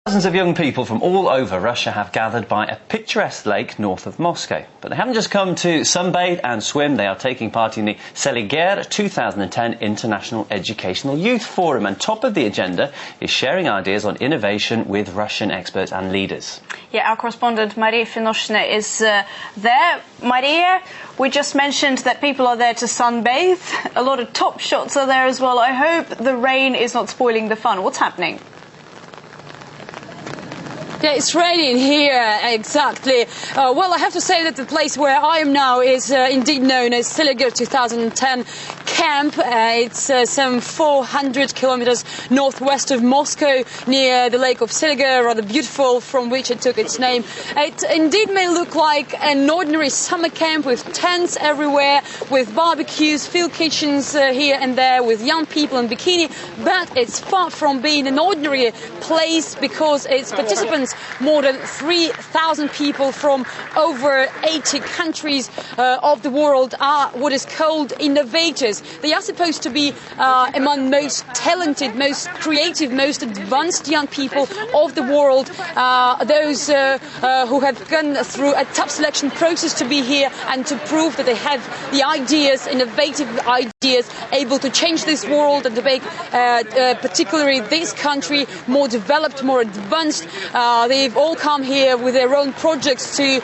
Thousands of young people from all over Russia have gathered by a picturesque lake north of Moscow. But they haven't just come to sunbathe and swim, they are taking part in the Селигер 2010 International Educational Youth Forum. And top of the agenda is sharing ideas on innovation with Russian experts and leaders. Yeah, our correspondent Maria Finoshina is there. Maria, we just mentioned that people are there to sunbathe. A lot of top shots are there as well. I hope the rain is not spoiling the fun. What's happening? Yeah, it's raining here, exactly. Well, I have to say that the place where I am now is indeed known as Селигер 2010 camp. It's some 400 kilometers northwest of Moscow, near the lake of Селигер, rather beautiful, from which it took its name. It indeed may look like an ordinary summer camp with tents everywhere, with barbecues, field kitchens here and there, with young people in bikini, but it's far from being an ordinary place because its participants, more than 3,000 people from over 80 countries of the world, are what is called innovators. They are supposed to be among most talented, most creative, most advanced young people of the world, those who have gone through a tough selection process to be here and to prove that they have the ideas, innovative ideas, able to change this world and to make particularly this country more developed, more advanced. They've all come here with their own projects to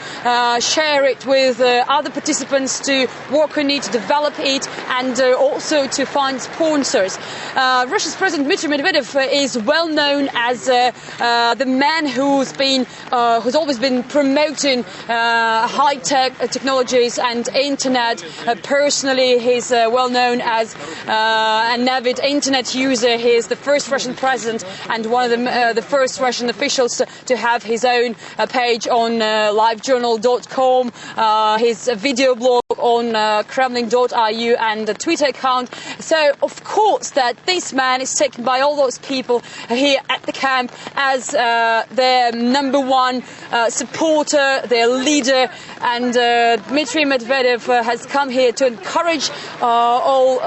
share it with other participants, to work on it, to develop it, and also to find sponsors. Russia's President Dmitry Medvedev is well known as the man who's always been promoting high-tech technologies and internet. Personally, he's well known as an avid internet user. He is the first Russian president and one of the first Russian officials to have his own page on livejournal.com, his video blog on Kremlin.ru and a Twitter account. So, of course, that this man is taken by all those people here at the camp as their number one supporter, their leader, and Dmitry Medvedev has come here to encourage all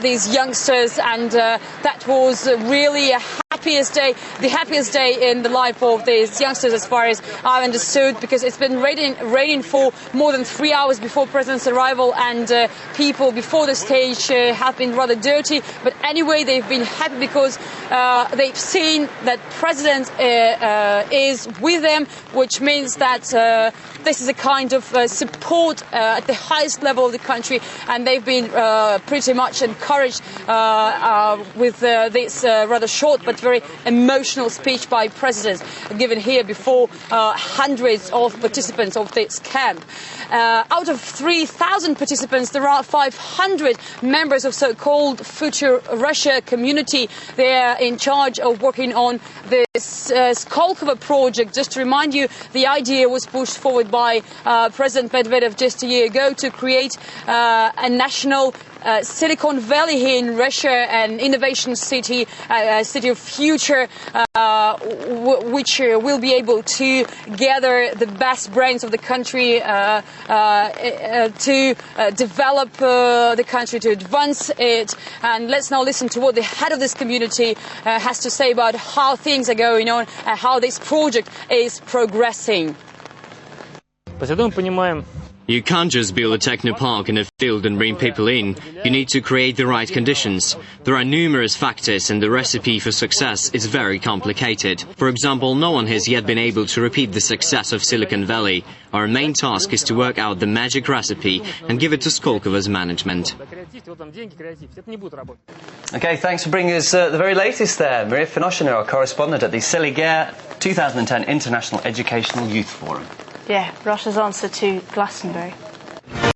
these youngsters, and that was really the happiest day in the life of these youngsters, as far as I understood, because it's been raining for more than 3 hours before President's arrival, and people before the stage have been rather dirty. But anyway, they've been happy because they've seen that President is with them, which means that this is a kind of support at the highest level of the country, and they've been pretty much encouraged with this rather short but very emotional speech by President, given here before hundreds of participants of this camp. Out of 3,000 participants, there are 500 members of so-called Future Russia community. They are in charge of working on this Skolkovo project. Just to remind you, the idea was pushed forward by President Medvedev just a year ago to create a national Silicon Valley here in Russia, an innovation city, a city of future, which will be able to gather the best brains of the country to develop the country, to advance it. And let's now listen to what the head of this community has to say about how things are going on and how this project is progressing. You can't just build a technopark in a field and bring people in. You need to create the right conditions. There are numerous factors, and the recipe for success is very complicated. For example, no one has yet been able to repeat the success of Silicon Valley. Our main task is to work out the magic recipe and give it to Skolkovo's management. Okay, thanks for bringing us the very latest there. Maria Finoshina, our correspondent at the Селигер 2010 International Educational Youth Forum. Yeah, Russia's answer to Glastonbury.